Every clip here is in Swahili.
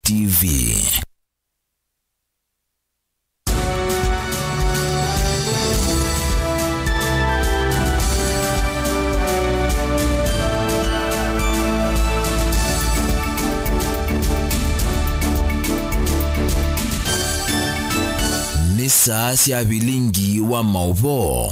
TV. Nisa sia bilingi wa mauvo.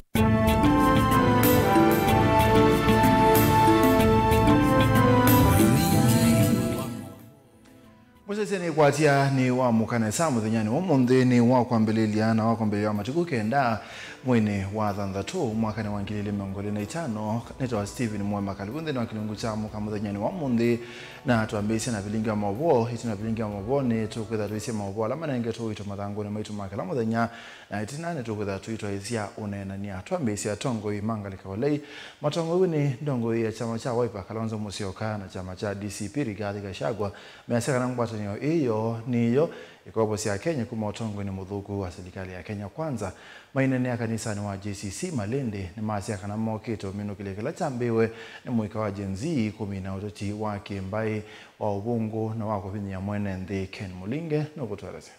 Museseni kwatia ni wa mukane samu dhinyani wa mundi ni wa kwambelilia na wa kwambelilia matuku kenda mwene wa thandatu mwakane wa ngilili miongoli na itano neto wa Steven Mwema Kalunde na wakilungu cha mukamu dhinyani wa mundi na tuambisi na bilingi wa mawo hiti na bilingi wa mawo ni tukweza tuisi mawo alama na inge tu ito madhangu ni maitu makala mudhinya na itina ni tukweza tu ito izia unena ni tuambisi ya tongo imanga walei matongo uni ndongo ya chama cha Wiper Kalonzo Musyoka na chama cha DCP Rigathi Gachagua measeka na mbata iyo niyo ikopo sia Kenya kuma utongo ni mudhuku wa serikali ya Kenya Kwanza mainene ya kanisa ni wa JCC Malindi ni masia kana mokito minu kilekela chambiwe ni mwika wa jenzi kumina utoti wake mbai wa ubungu na wako vini ya mwene ndi Ken Mulinge no kutueleze.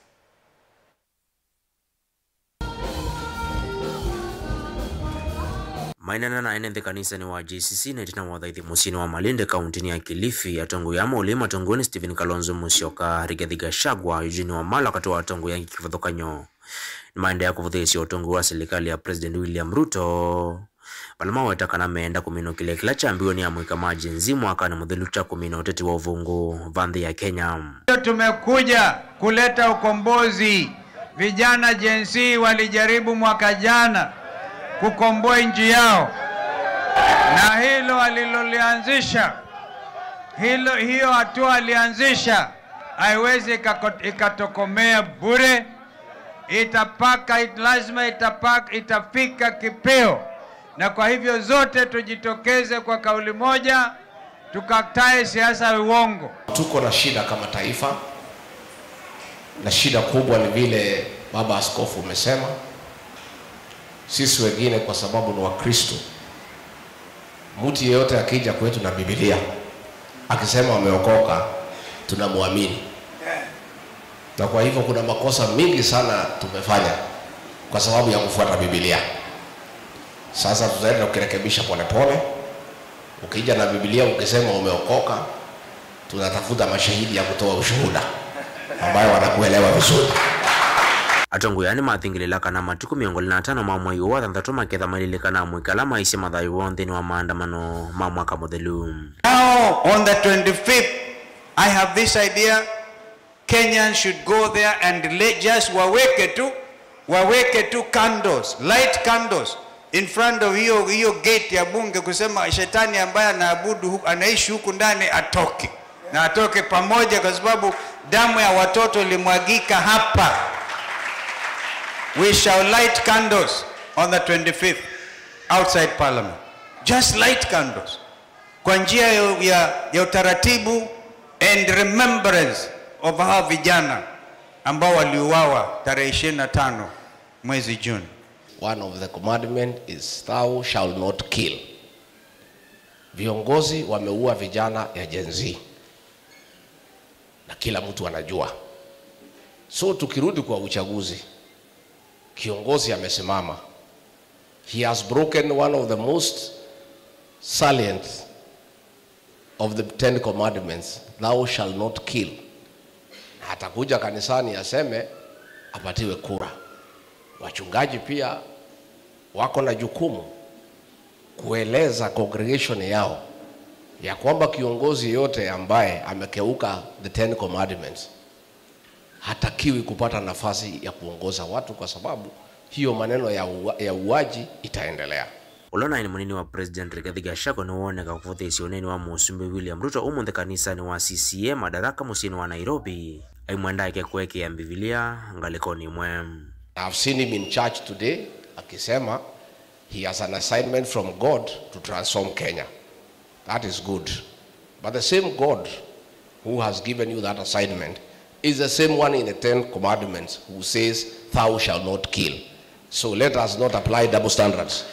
Mainana na ene kanisa ni wa JCC na itina wadhaithi musini wa Malindi kauntini ya Kilifi ya tongo ya ulima tongoni Steven Kalonzo Musyoka Rigathi Gachagua Eugene Wamalwa katoa tongo yangi kifadhokanyo ni maende ya kuvuthisi otongo wa serikali ya President William Ruto balama wataka na meenda kumino kile kila chambiwa ni ya mwika maji nzimu waka na mudhilucha kumino uteti wa uvungu vandhi ya Kenya. Tumekuja kuleta ukombozi. Vijana jensi walijaribu mwaka jana kukomboa nchi yao, na hilo alilolianzisha, hiyo hatua alianzisha haiwezi ikatokomea bure. Lazima itafika kipeo, na kwa hivyo zote tujitokeze kwa kauli moja, tukatae siasa ya uongo. Tuko na shida kama taifa, na shida kubwa ni vile baba askofu umesema. Sisi wengine kwa sababu ni Wakristo, mtu yeyote akija kwetu na Biblia akisema ameokoka tunamwamini. Na kwa hivyo kuna makosa mingi sana tumefanya kwa sababu ya kufuata Biblia. Sasa tutaenda kurekebisha polepole. Ukija na Biblia ukisema umeokoka, tunatafuta mashahidi ya kutoa ushuhuda ambayo wanakuelewa vizuri. Atongo yani mathingilila kana matuku miongoli na 5 mamwe wa thandatu maketha malilika na mwikala maisi mathayu wonthini wa maandamano ma mwaka muthelu. Now on the 25th I have this idea. Kenyans should go there and just waweke tu candles, light candles in front of hiyo gate ya bunge, kusema shetani ambaye anaabudu anaishi huku ndani atoke, na atoke pamoja, kwa sababu damu ya watoto limwagika hapa. We shall light candles on the 25th outside Parliament. Just light candles kwa njia ya utaratibu and remembrance of our vijana ambao waliuawa tarehe 25 mwezi June. One of the commandment is thou shall not kill. Viongozi wameua vijana ya Gen Z na kila mtu anajua. So tukirudi kwa uchaguzi, kiongozi amesimama. He has broken one of the most salient of the 10 commandments, thou shall not kill. Atakuja kanisani aseme apatiwe kura. Wachungaji pia wako na jukumu kueleza congregation yao ya kwamba kiongozi yote ambaye amekeuka the 10 commandments hatakiwi kupata nafasi ya kuongoza watu, kwa sababu hiyo maneno ya uwaji itaendelea. Ulona ni munini wa President Rigathi Gachagua ni woneka kuvuthisi uneni wa Musumbi William Ruto umunthe kanisa ni wa CCM madaraka musini wa Nairobi aimwenda yake kweke ya Biblia ngalikoni mwe. I've seen him in church today akisema he has an assignment from God to transform Kenya. That is good. But the same God who has given you that assignment is the same one in the 10 commandments who says thou shall not kill. So let us not apply double standards.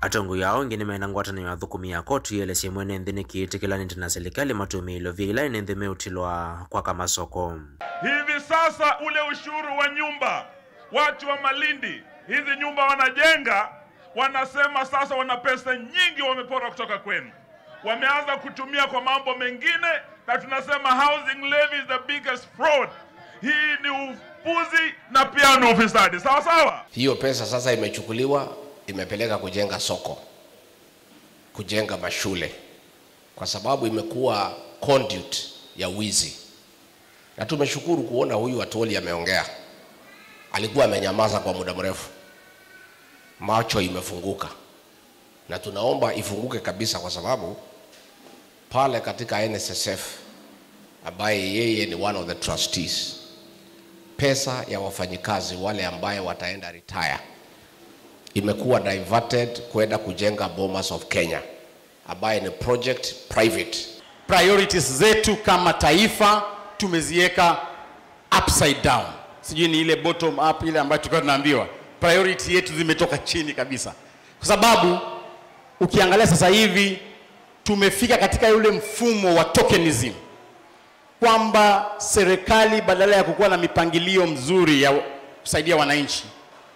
Atongo yao ngine menangwatana ya thukumi ya kotu yele simwene nthini kiitikila na serikali matumilo vila inenthi meutilwa kwa kamasoko. Hivi sasa ule ushuru wa nyumba, watu wa Malindi, hizi nyumba wanajenga, wanasema sasa wana pesa nyingi wamepora kutoka kwenu. Wameanza kutumia kwa mambo mengine, na tunasema housing levy is the biggest fraud. Hii ni upuzi na pia ni ufisadi. Sawa sawa? Hiyo pesa sasa imechukuliwa, imepeleka kujenga soko, kujenga mashule, kwa sababu imekuwa conduit ya wizi. Na tumeshukuru kuona huyu Atwoli ameongea. Alikuwa amenyamaza kwa muda mrefu. Macho imefunguka. Na tunaomba ifunguke kabisa, kwa sababu pale katika NSSF ambaye yeye ni one of the trustees, pesa ya wafanyikazi wale ambaye wataenda retire imekuwa diverted kwenda kujenga Bomas of Kenya ambaye ni project private. Priorities zetu kama taifa tumeziweka upside down. Sijui ni ile bottom up ile ambayo tulikuwa tunaambiwa. Priority yetu zimetoka chini kabisa. Kwa sababu ukiangalia sasa hivi tumefika katika yule mfumo wa tokenism, kwamba serikali badala ya kukuwa na mipangilio mzuri ya kusaidia wananchi,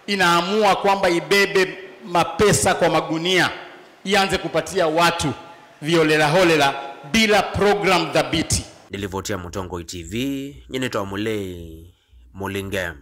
inaamua kwamba ibebe mapesa kwa magunia, ianze kupatia watu violela holela bila program dhabiti. Nilivotia Mutongo TV, nyenetoa Mulei Mulingem.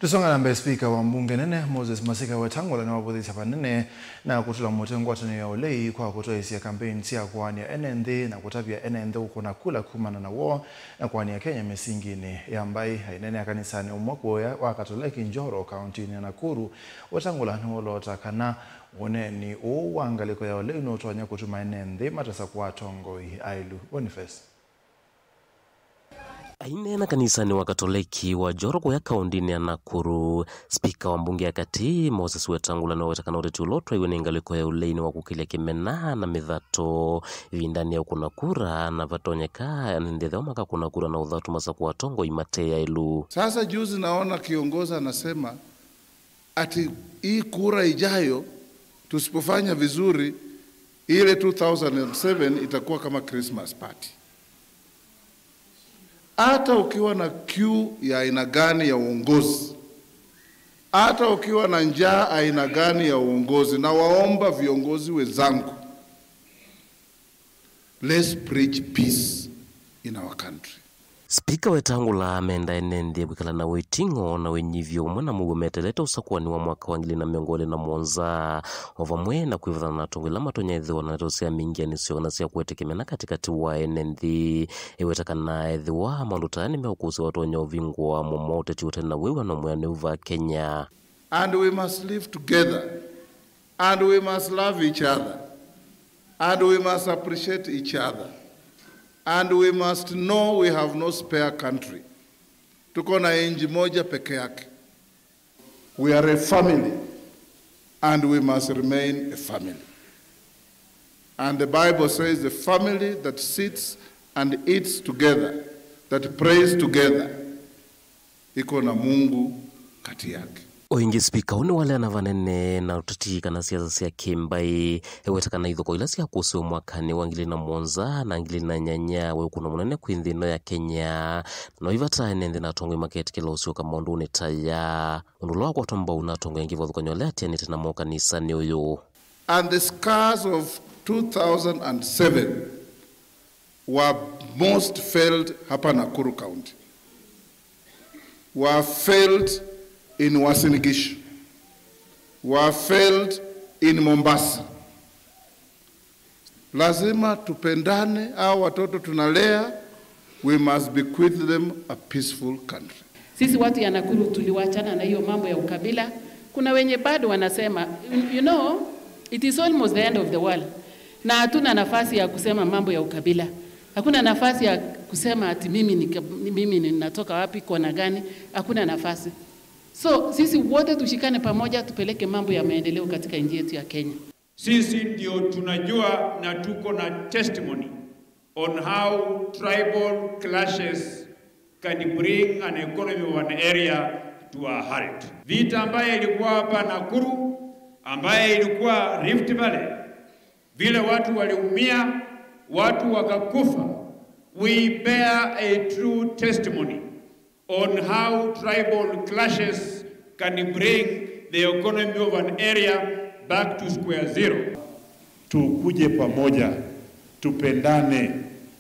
Tusonga na mbele. Spika wa mbunge nene Moses Masika Wetangula na wabudhi hapa nene na kutula mutengo watani ya Ulei kwa kutoa hisia kampeni sia kuwania NND na kutabia NND uko na kula kumana na wo na kuwania Kenya mesingine ya ambaye hainene ya kanisani umwako ya Wakatoliki Njoro kaunti ni Nakuru. Wetangula ni wolota kana wone ni uangaliko ya Ulei unotoanya kutuma NND matasa kwa Tongoi Ailu Boniface. Ainena kanisani wa Katoliki wa Njoro ya kaunti ya Nakuru. Spika wa mbunge ya kati Moses Wetangula na wetakana uretulotwa iwe nengaliko ya Ulei wa kukilia kimena na mithato vindani ya ukunakura na vatonyeka nendetha umaka kunakura na udhatu masaku wa Tongoi Matea Ilu. Sasa juzi naona kiongoza anasema ati hii kura ijayo tusipofanya vizuri ile 2007 itakuwa kama Christmas party. Hata ukiwa na kiu ya aina gani ya uongozi, hata ukiwa na njaa aina gani ya uongozi, na waomba viongozi wenzangu, let's preach peace in our country. Spika Wetangula amenda NND wikala na Wetingo na wenyivyo mwana mugometeleta usakuani wa mwaka wa 2017 ovamwe na kuivana na Tongoi matonyedhiwa na rosia mingi anisio na sia kuetekemena katikati wa NND iwetakana edhiwa malutani meukusi watonya uvingwa momote tiutena wewa na mwene uva Kenya. And we must live together, and we must love each other, and we must appreciate each other. And we must know we have no spare country. Tuko na nchi moja peke yake. We are a family, and we must remain a family. And the Bible says the family that sits and eats together, that prays together, iko na Mungu kati yake. Oingi spika une wale anavanene na utatika na siasa sia Kimbai ewetakana idhoko ila sia kusi mwakani wa 2017 na 2018 we kuna munene kuindhino ya Kenya no ivata enende na Tongoi market kila usio kama ndu unetaya unduloa kwa tomba unatongo yengivo dhukonyolea tiani tena moka nisani uyu. And the scars of 2007 were most felt hapa Nakuru County, were felt in Uasin Gishu, were felt in Mombasa. Lazima tupendane, au watoto tunalea, we must bequeath them a peaceful country. Sisi watu ya Nakuru tuliwachana na hiyo mambo ya ukabila. Kuna wenye bado wanasema, you know, it is almost the end of the world. Na hatuna nafasi ya kusema mambo ya ukabila. Hakuna nafasi ya kusema ati mimi ninatoka wapi, kona gani, hakuna nafasi. So sisi wote tushikane pamoja, tupeleke mambo ya maendeleo katika nchi yetu ya Kenya. Sisi ndio tunajua na tuko na testimony on how tribal clashes can bring an economy of an area to our heart. Vita ambaye ilikuwa hapa Nakuru, ambaye ilikuwa Rift Valley, vile watu waliumia, watu wakakufa. We bear a true testimony on how tribal clashes can bring the economy of an area back to square zero. Tukuje pamoja, tupendane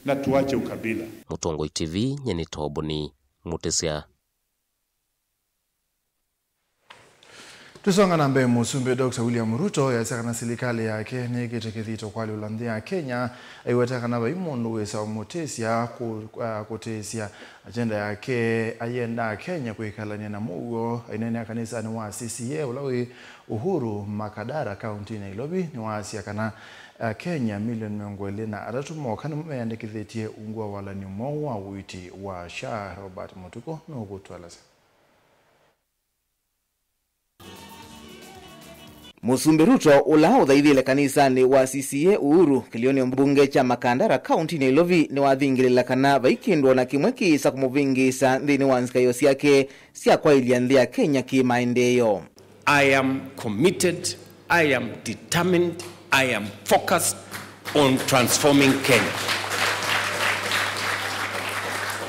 na tuache ukabila. Mutongoi TV nyeni toboni mutesia. Tusonga na mbele musumbe Dr. William Ruto yasakana serikali yake negetekethito kwali ulandia Kenya aiwatakana baimundu wesa mutesia kutesia agenda yake ayenda Kenya kuikalania na mugo ainene kanisa ni wa CCA ulawi Uhuru Makadara County Nairobi ni waasi kana Kenya milioni mongwele na aratumo kana mmeandikithietie ungwa wala ni mwa witi wa Sha Robert Mutuko no gutwalasa. Musumbe Ruto ula uthaithile kanisani wa CCA Uhuru kilioni mbunge cha Makandara County Nairobi ni wathingirila kana vaikindwo na kimwe kisa kumuvingisa nthini wa nzika yosi yake sia kwa ilianthia Kenya kimaendeleo. I am committed, I am determined, I am focused on transforming Kenya.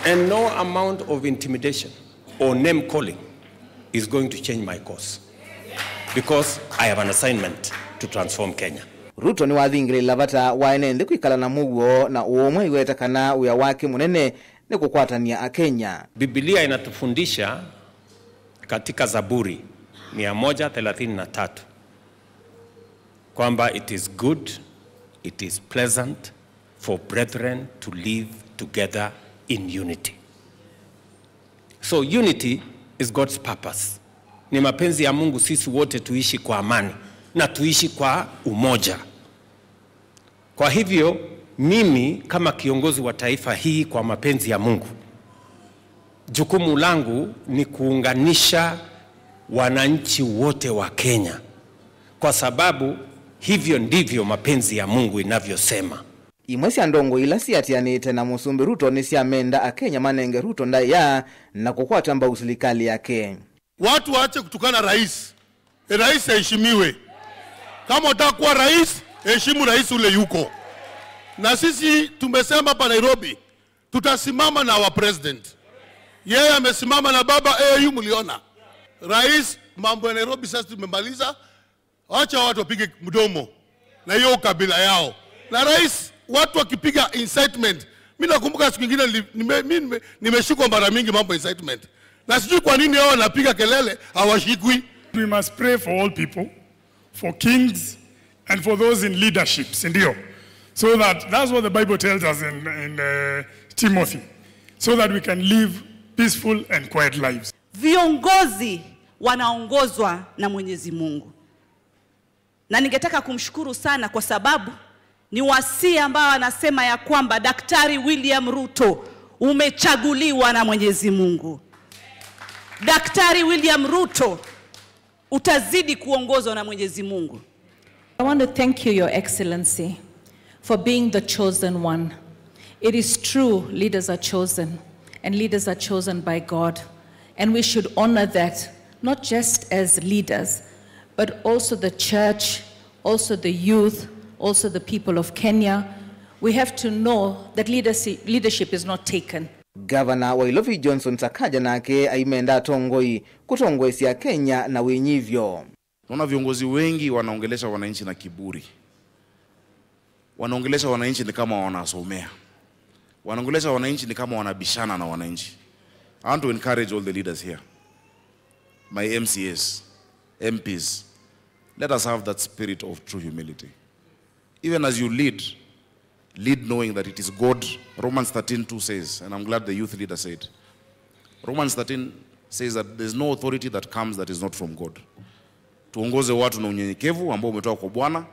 And no amount of intimidation or name calling is going to change my course. Because I have an assignment to transform Kenya. Ruto ni wathingirila bata waenende kuikala na mugo na uomwe iwetakana uya wake munene ni kukwatania Kenya. Biblia inatufundisha katika Zaburi 133 kwamba it is good, it is pleasant for brethren to live together in unity. So unity is God's purpose. Ni mapenzi ya Mungu sisi wote tuishi kwa amani na tuishi kwa umoja. Kwa hivyo mimi kama kiongozi wa taifa hii kwa mapenzi ya Mungu, jukumu langu ni kuunganisha wananchi wote wa Kenya, kwa sababu hivyo ndivyo mapenzi ya Mungu inavyosema. Imwesi andongo ila siatianite na Musumbe Ruto ni siamenda Kenya manenge Ruto ndaya na kukwata mba usilikali yake. Watu waache kutukana rais. Rais heshimiwe. Kama utakuwa rais, heshimu rais ule yuko. Na sisi tumesema hapa Nairobi, tutasimama na wa president. Yeye amesimama na baba AU mliona. Rais mambo ya Nairobi sasa tumemaliza. Acha watu wapige mdomo na hiyo ukabila yao. Na rais watu wakipiga incitement. Mimi nakumbuka siku nyingine nimeshikwa mara mingi mambo incitement. Na sijui kwa nini hao wanapiga kelele hawashikwi. We must pray for all people, for kings and for those in leaderships, ndio. So that's what the Bible tells us in Timothy. So that we can live peaceful and quiet lives. Viongozi wanaongozwa na Mwenyezi Mungu. Na ningetaka kumshukuru sana kwa sababu ni wasia ambao anasema ya kwamba Daktari William Ruto umechaguliwa na Mwenyezi Mungu. Daktari William Ruto utazidi kuongozwa na Mwenyezi Mungu. I want to thank you, Your Excellency, for being the chosen one. It is true, leaders are chosen, and leaders are chosen by God. And we should honor that, not just as leaders, but also the church, also the youth, also the people of Kenya. We have to know that leadership is not taken. Governor Wailofi Johnson Sakaja nake aimenda tongoi kutongwesia Kenya na wenyivyo. Naona viongozi wengi wanaongelesha wananchi na kiburi. Wanaongelesha wananchi ni kama wanasomea. Wanaongelesha wananchi ni kama wanabishana na wananchi. I want to encourage all the leaders here. My MCAs, MPs, let us have that spirit of true humility. Even as you lead knowing that it is God. Romans 13:2 says, and I'm glad the youth leader said, Romans 13 says that there's no authority that comes that is not from God. Tuongoze watu na unyenyekevu ambao umetoka kwa Bwana.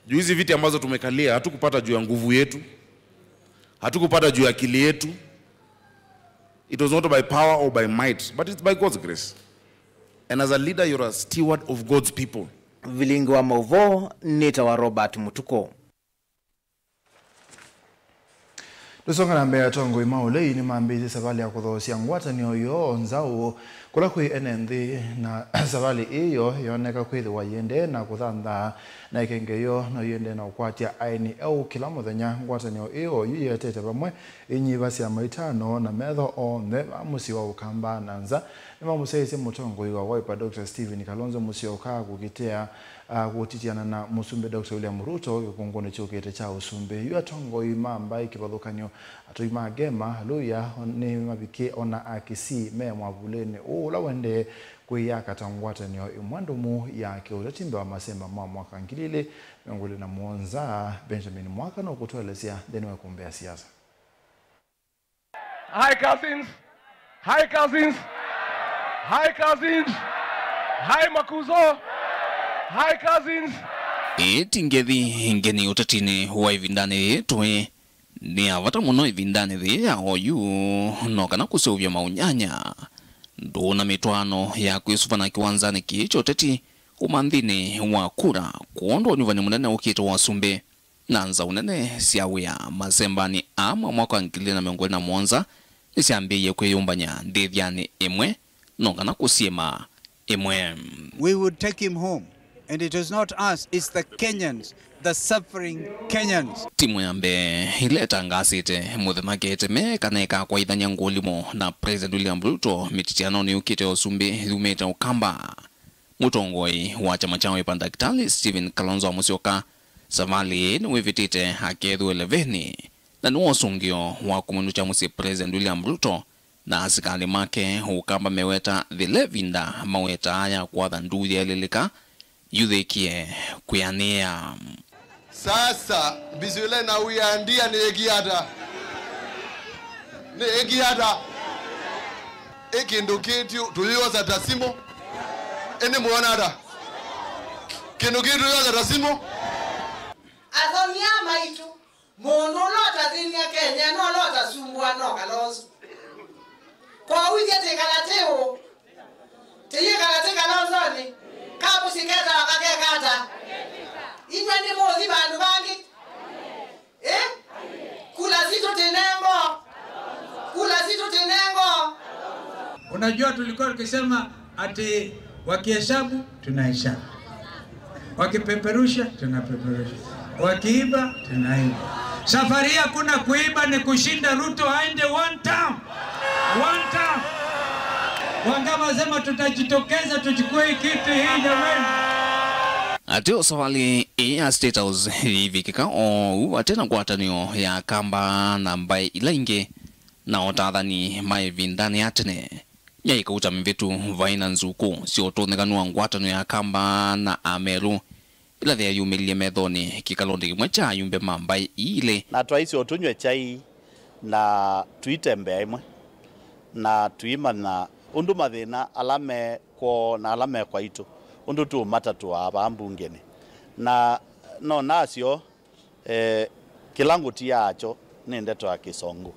Juu hizi viti ambazo tumekalia hatukupata juu ya nguvu yetu. Hatukupata juu ya akili yetu. It was not by power or by might, but it's by God's grace. And as a leader, you're a steward of God's people. Vilingo wa Mauvo, Nita wa Robert Mutuko. Lusongana mbea tongo imaulei ni maambizi savali ya kuthosia ngwatanio yo nzau kula kwi enenthi na savali iyo yoneka kwithi wayende na kuthantha na ikengeyo na yende na ukwatia aini au kila muthenya ngwatanio iyo yiyetete pamwe inyiva cia maitano na metho onthe musi wa ukamba na nza nima museisi mutongo iwa Wiper Dr. Stephen Kalonzo Musyoka kugitea gutitiana na musumbe Dr. William Ruto gikungone chukete cha usumbe yu atongo imamba ikibadhukanyo atoima gema haleluya ni mabike ona akisi me mwavuleni ula wende kuyaka tangwatanio imwandumu yake ulatimbe wa masemba mwaka ngilile ngule na muonza Benjamin Mwaka na kutuelezea deni kuombea siasa. Hi cousins. Hi cousins. Hi cousins. Hi Makuzo. Hi cousins. Tingethi ngeni utatini wa ivindani twe ni avata muno ivindani thi ya oyu no kana kusuvya maunyanya ndona mitwano ya kwisufana kiwanzani kicho teti umanthini wa kura kuondo nyuvani munene ukito wa sumbe nanza unene siawia masembani ama mwaka wa 2021 isiambiye kweyumbanya ndithiani imwe no kana kusiema imwe. We would take him home. And it is not us, it's the Kenyans, the suffering Kenyans. Timu yambe ileta ngasite muthemakete mekaneka kwa ithanya ngulimo na President William Ruto mititiano ni ukite osumbi umeta ukamba. Mutongoi wa chama cha Wiper Daktari Stephen Kalonzo Musyoka savali ni wivitite akedhu eleveni na nuo sungio wa kumundu cha musi President William Ruto na asikali make ukamba meweta dhilevinda maweta haya kwa dhanduzi ya lilika yudhekie kuyania. Sasa bizule na uyandia ni egiada ekindu kitu tuliyoza tasimo ene muonada kindu kitu tuliyoza tasimo athonia maitu mono lota thinia Kenya no lota sumbua no Kalonzo kwa wige tekalateo tiye kalate Kalonzo ni kabu siketa wakakekata inywe ni mozi bandu bangi kula situ tenengo. Unajua tulikuwa tukisema ati wakihesabu tunahesabu, wakipeperusha tunapeperusha, wakiiba tunaiba. Safari hakuna kuiba, ni kushinda Ruto aende one term. Wangama sema tutajitokeza tuchukue kiti hii jamani. Ateo sawali ya State House hivi kika watena kwatanio ya kamba na mbae ilainge na otadhani mae vindani atene ya ikauta mvitu vaina nzuku sio toneganua ngwatanio ya kamba na Ameru ila thea yumilie methoni kikalondi mwecha yumbe mambai ile na twaisi otunywe chai na tuitembe imwe na tuima na undu mathina alame kwa itu undu tu matatu aba mbungeni na no nasio kilango tiacho ni ndeto ya Kisongo.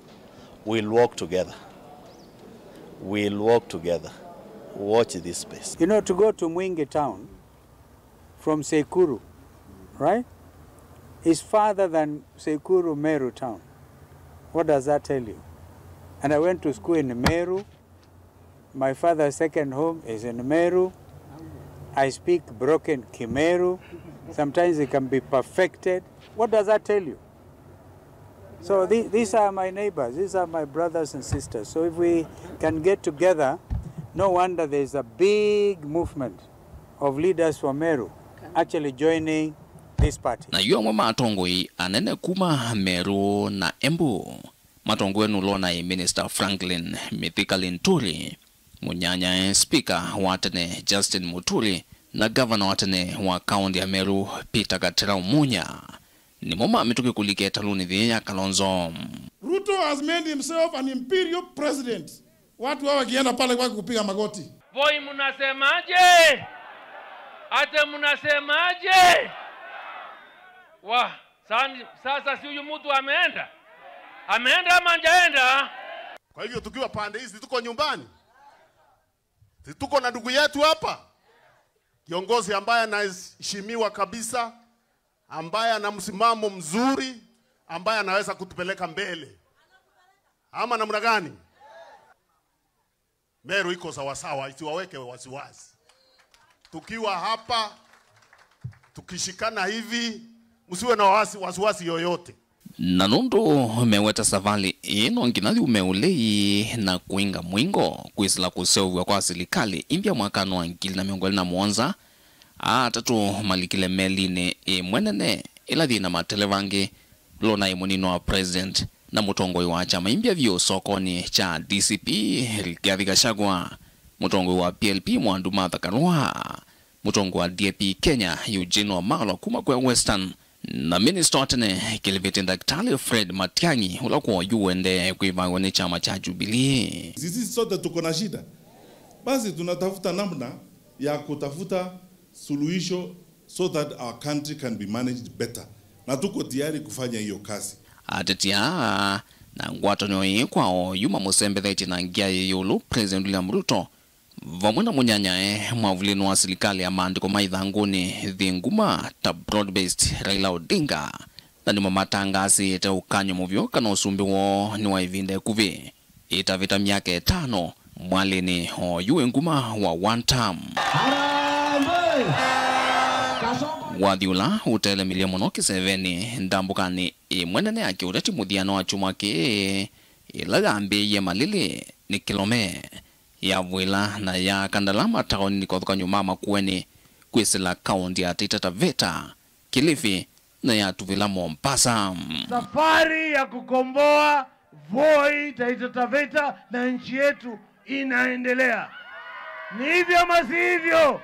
We'll walk together. Watch this space. You know, to go to Mwingi town from Sekuru, right, is farther than Sekuru Meru town. What does that tell you? And I went to school in Meru. My father's second home is in Meru. I speak broken Kimeru. Sometimes it can be perfected. What does that tell you? So these are my neighbors. These are my brothers and sisters. So if we can get together, no wonder there's a big movement of leaders from Meru actually joining this party. Na yuwa matongoi anene kuma Meru na Embu. Matongoi nulona Minister Franklin Mithika Linturi. Munyanya speaker watene Justin Muturi na governor watene wa kaunti ya Meru Peter Gatera Munya ni moma ametoke kuliketa luni vya Kalonzo. Ruto has made himself an imperial president. Watu hawa kienda pale kwa kupiga magoti. Voi munasemaje? Ate munasemaje? Sasa si huyu mtu ameenda? Ameenda ama hajaenda? Kwa hivyo tukiwa pande hizi tuko nyumbani. Tuko na ndugu yetu hapa. Kiongozi ambaye anaheshimiwa kabisa, ambaye ana msimamo mzuri, ambaye anaweza kutupeleka mbele. ama namna gani? Meru iko sawasawa, isiwaweke wasiwasi. Tukiwa hapa tukishikana hivi, msiwe na wasiwasi yoyote. Na nundu meweta savali ino nginathi umeulei na kuinga mwingo kwisila kuseuvwa kwa serikali impya mwakano wa 2017 atatu malikile meline mwenene ila thina matelevangi lona imunino wa president na mutongoi wa chama impya vyo sokoni cha DCP Rigathi Gachagua, mutongoi wa PLP Mwandu Martha Karua, mutongoi wa DAP Kenya Eugene Wamalwa kuma kwa Western, na minister watene Kilivete Daktari Fred Matiang'i ulakuwa yuende kuivangwa ni chama cha Jubilee. Sisi sote tuko na shida. Basi tunatafuta namna ya kutafuta suluhisho so that our country can be managed better. Na tuko tayari kufanya hiyo kazi. Atetia na ngwatanyo kwao yuma musembetheti na ngia yulu President William Ruto vamwena munyanyae mwavulino wa serikali ya maandiko maithanguni thinguma ta broad-based Raila Odinga na nimo matangasi ete ukanyo muvyo kana usumbi wo ni wa ivinde kuvi itavita miaka 5 mwalini ho yuwe nguma wa one term wadhiula utele milioni monoki 7 ndambukani mwenene ake ureti muthiano wa chuma ke ilagambe ye malili ni kilome ya vwila na ya kandalama taoni ni kothuka nyuma makueni kwisila kaunti ya Taita Taveta, Kilifi na ya Tuvila Mombasa. Safari ya kukomboa Voi, Taita Taveta na nchi yetu inaendelea. Ni hivyo ama si hivyo?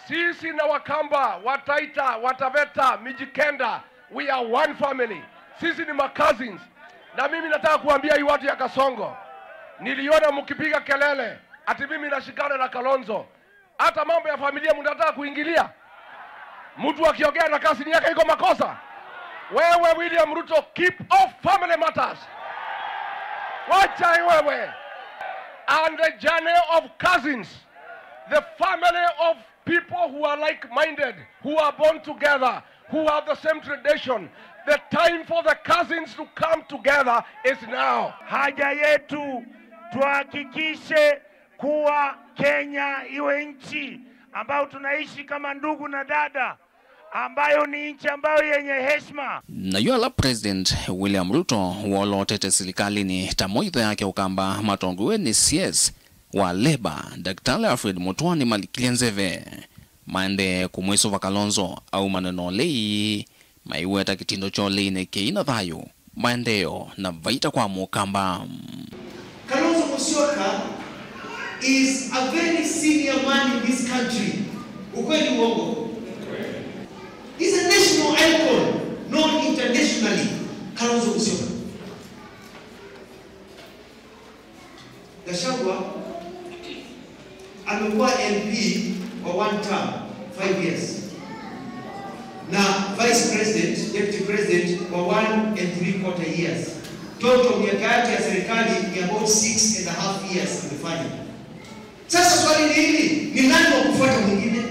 Sisi na Wakamba, Wataita, Wataveta, Mijikenda, we are one family. Sisi ni cousins. Na mimi nataka kuambia hii watu ya Kasongo, niliona mkipiga kelele ati mimi nashikana na Kalonzo. Hata mambo ya familia mnataka kuingilia. Mtu akiongea na kasini yake iko makosa. Wewe William Ruto, keep off family matters. Wacha wewe. And the journey of cousins, the family of people who are like-minded, who are born together, who have the same tradition. The time for the cousins to come together is now. Haja yetu tuhakikishe kuwa Kenya iwe nchi ambayo tunaishi kama ndugu na dada, ambayo ni nchi ambayo yenye heshima. Na yuala President William Ruto walotete serikali ni tamoitho yake ukamba matonguwe ni CS wa Leba Daktari Alfred Mutua malikilia nzeve maende kumweso wa Kalonzo au maneno lei maiweta kitindo cho leine keina thayo maendeo na vaita kwa mukamba. Kalonzo Musyoka is a very senior man in this country. Ukweli uongo? He's a national icon, known internationally. Kalonzo Musyoka. Gachagua amekuwa MP kwa one term, 5 years. Na Vice President, Deputy President kwa 1.75 years. Total miaka yake ya serikali ni about 6.5 years amefanya. Sasa swali ni hili, ni nani wa kufuata mwingine?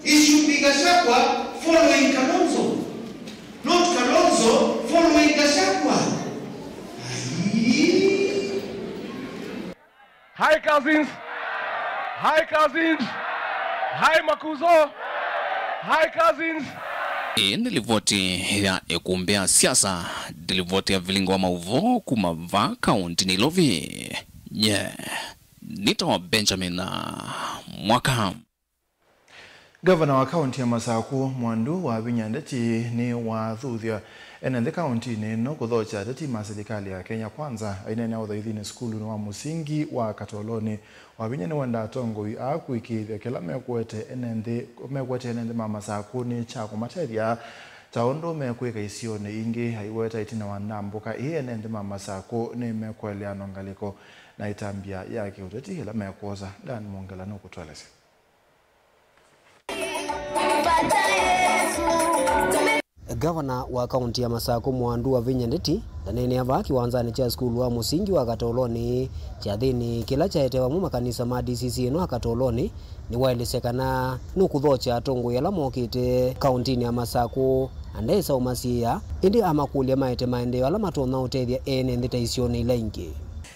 It should be Gachagua following Kalonzo, not Kalonzo following Gachagua. Hi cousins. Hi cousins. Hi Makuzo. Hi cousins. Nilivoti ya ekumbea siasa nilivoti ya vilingo wa mauvo kumava kaunti Nilovi. Nito Benjamin Mwaka. Governor wa kaunti ya Masaku Mwandu wa Vinyandeti ni wathuthia enende kaunti ni no kuthocha deti maserikali ya Kenya Kwanza ainene uthaithini skulu ni wa musingi wa Katoloni wa Vinyani wenda tongoi akuikithia kila mekwete enende mama Masaku ni cha kumateria taondo mekweka isione ingi haiweta itina wanambuka enende mama Masaku ni mekwelea nongaliko na itambia yake uteti hila mekwoza Dan Mongela no kutweleze. Gavana wa kaunti ya Masako Mwandu wa Vinyandeti ndanene ava kiwanzani cha skulu wa musingi wa Katoloni cha thini kila chaetewa mu makanisa ma DCC no Akatoloni ni waelesekana nukuthocha atongo yala mokite kauntini ya Masako andesa umasia indi amakulia maete maendeleo ala matona utethia ene ndita isione ila ingi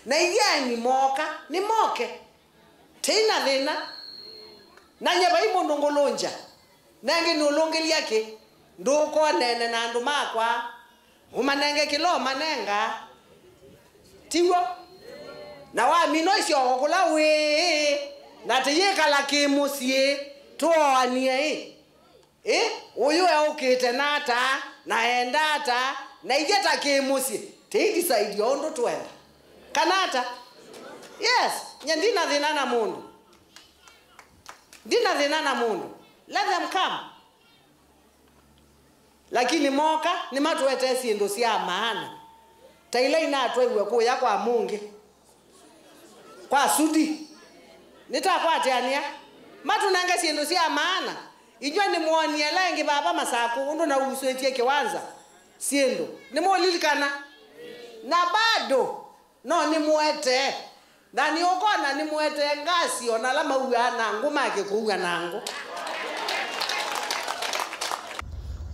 na iya ni moka ni moke tena thina na nyaba imundu ngulunja nange nulungili yake nduko nene na andu makwa umanenge kilo manenga tiwo na wa mino isio okula we na tiyekala kimusie tuoanie uyu ukite nata naendata na igeta kimusie tidecide ondo twenda kanata yes nyandina thina na mundu dina thina na mundu let them come lakini moka ni matuete sindu cia maana taile inatwewe kuya kwa mungi kwa sudi nitakwatiania matu nange sindu cia maana ijwa ni muonie lengi baba Masako undu na uswetie kiwanza sindu ni mulilikana na bado no ni muete na ni okona ni muete ngasi ona la mauya nangu make kuya nangu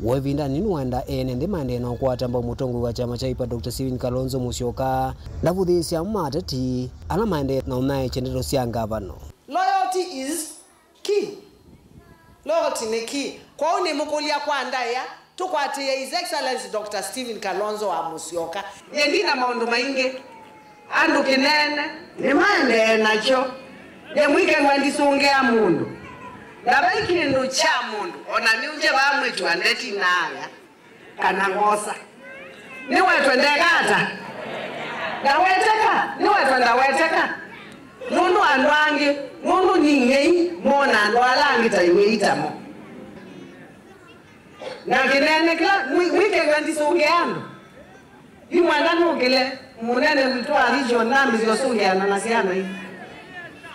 Wavinda nini wanda ene ndi mandeno kwa tamba mutongo wa chama cha IPA Dr. Steven Kalonzo Musyoka navuthisia matati ala mande na unaye chendero cia ngavano. Loyalty is key. Loyalty ni key. Kwa uni mukulia kwa ndaya tukwatia His Excellency Dr. Steven Kalonzo wa Musyoka yendina maundu maingi andu kinene ni mande nacho ye mwike ngwandisungea mundu na kindu cha mundu ona niuje bamwitu andeti naya kana ngosa ni wetu ndegata na weteka ni wetu ndaweteka nundu andwangi nundu ningei mona andwalangi taiweitamo na kinene kila mwike ngwandisungea imwana nukile munene mtwa region nambi ziosungia na nasiana hii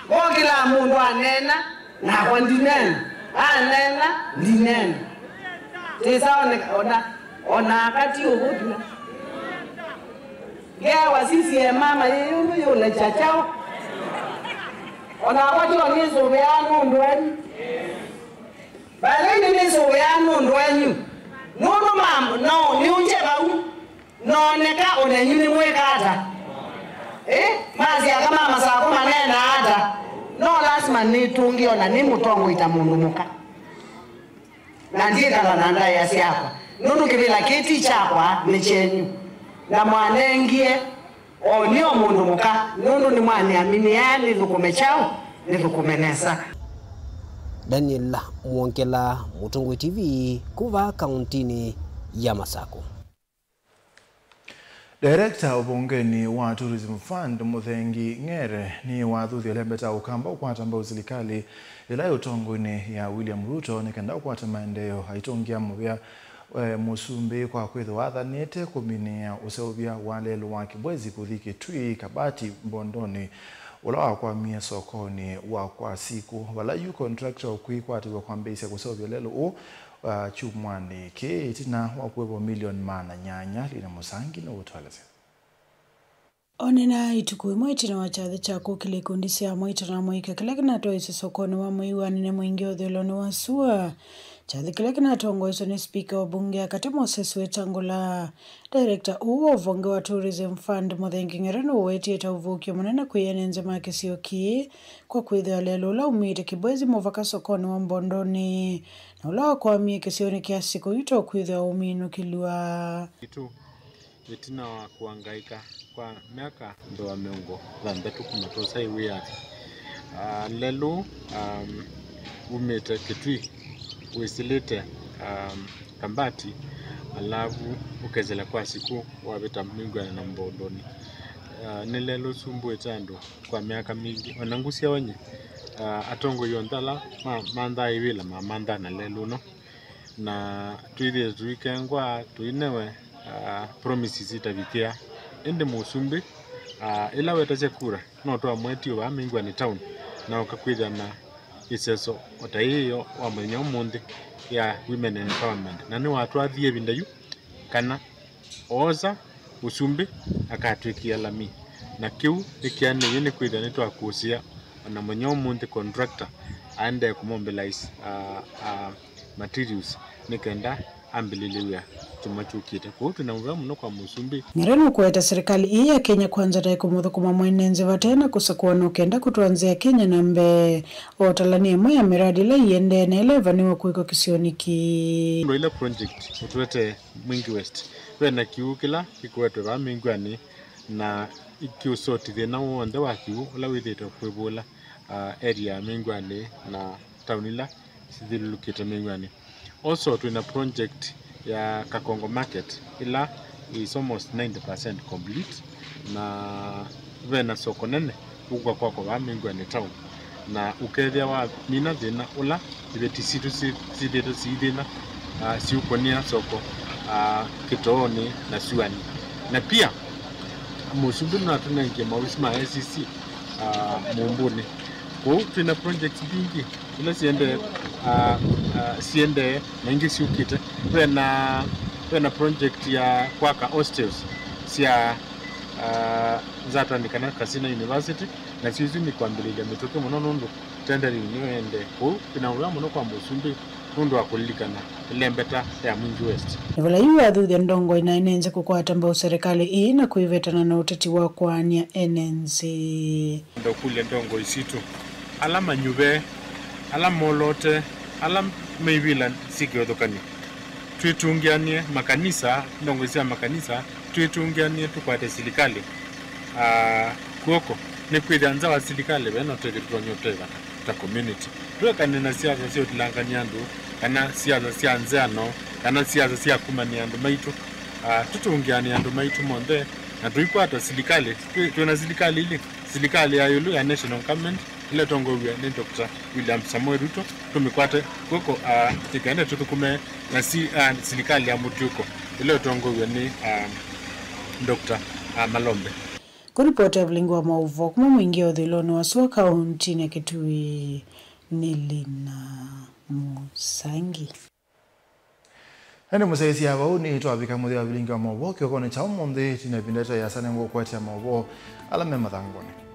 kwa kila mundu anena na kwa ndinena anena ndinena tisaone ona akati uhudu ya wasisi ya mama yundu yule chachao ona wakati wanizo beanu ndwani bali nizo beanu ndwani nundu mambo no niunje bau no neka ona nyini mwekata mazi kama Masako manena hata no lazima nitungi ona ni mutongo ita mundu muka na ndiye kala nanda ya siapa nundu kibila kiti chakwa ni chenyu na mwanengie onio mundu muka nundu ni mwane amini yani thukume chao ni thukumenesa. Daniel Mwonkela, Mutongo TV, kuva kauntini ya Masako. Director ubungeni wa Tourism Fund Muthengi Ng'ere ni wathuthi lembeta ukamba ukwata mbao serikali ila utongoni ya William Ruto nikenda ukwata maendeleo haitongia mubya musumbi kwa kwitho wathanite kuminia useuvya walelo wa kibwezi kuthiki tui kabati mbondoni ula kwa mia sokoni wa kwa siku wala yu contractor kuikwati kwa mbese kuseuvya lelo u chumwani ke itina wakuwepo milioni mana nyanya lina musangi na utwaleze. Onena itukui mwitina wachathe chako kile kundisi ya mwitina mwika kile kinatoa isi sokoni wa mwiwa nene mwingi odhuloni wa sua. Chathe kile kinatongo iso ni speaker wa bunge akati Moses Wetangula. Director uwa uvonge wa Tourism Fund Muthengi Ng'ere no uweti eta uvukio mwanena kuyene nzema kisioki kwa kwithe ya lelo ula umite kibwezi muvaka sokoni wa mbondoni na ula wakwamie kisioni kiasi kuito kwithe ya uminu kilua. Itina wa kuangaika kwa miaka ndo wa miongo dhambetu kumatosa iwi yake lelu umete kitui uisilite kambati alavu ukezela kwa siku wabeta mingwa na mbondoni ni lelu sumbu etando kwa miaka mingi wanangusia wenye atongo yondala manda iwila manda na lelu no na tuidhe tuikengwa tuinewe promises itavikia ende musumbi ila wetache kura no to amweti wa mingwa ni town na ukakwida na iseso otaiyo wa mwenyomundi ya women empowerment na ni watu athie bindayu kana oza usumbi akatwikia lami na kiu ikiane yini kwitha ni twakusia na mwenyomundi contractor ande kumobilize materials nikenda ambililiwa tumachukite kwa hiyo na muno kwa musumbi Ngereno kueta serikali hii ya Kenya kwanza dai kumuthu mwenenze vatena kusakuwa nukenda kutuanzia Kenya na mbe otalani ya miradi la iende na ile vaniwa kuiko kisioniki ile project utuwete Mwingi West wena kiu kila kikuwete va mingwani na ikiu soti thina wonde wa kiu ula withite kwibula area mingwani na taunila sithilukite mingwani. Also tuna project ya Kakongo Market ila is almost 90% complete na vena soko nene ugwa kwako va mingwani town na ukethia wa mina thina ula ibeti situ sidina siukonia soko Kitooni na Suani na pia musumbi na tunengia mawisi ma SCC Mumbuni kwa tuna projects bingi ila siende na ingi siukite wena project ya kwaka hostels sia zatandikana Kasina University na sisi ni kwambililia mitoke muno nundu tenderi niende kwa tunaura muno kwa musumbi nundu akulikana lembeta ya Mwingi West Nivala yu athuthia ndongo ina enenze kukwata mbao serikali hii na kuivetana na uteti wa kwania enenze ndo kule ndongo isitu alama nyube alama olote alama meivila sikiodhokani tuitungianie makanisa ndongo isia makanisa tuitungianie tukwate serikali kuoko ni kwithanza wa serikali beno tegetuanyoteva ta community tuwekane na siasa sio tilanganiandu kana siasa sia nzano kana siasa sia kumania andu maitu tutungianie andu maitu monde na tuikwata serikali tuna serikali ile serikali ya yulu ya national government ile tongo ni Dr. William Samoei Ruto tumikwate kuko tikane tutukume na serikali ya mutuko ile tongo ni Dr. Malombe kuripota Vlingo Mauvo kuma mwingi othiloni wasua kaunti ya Kitui Nilina Musangi Hene musaisi haba uni twabika muthi wa Vlingo Mauvo kyokone cha umuthi tinapindeta ya sana ngo kwatia Mauvo ala mema thangone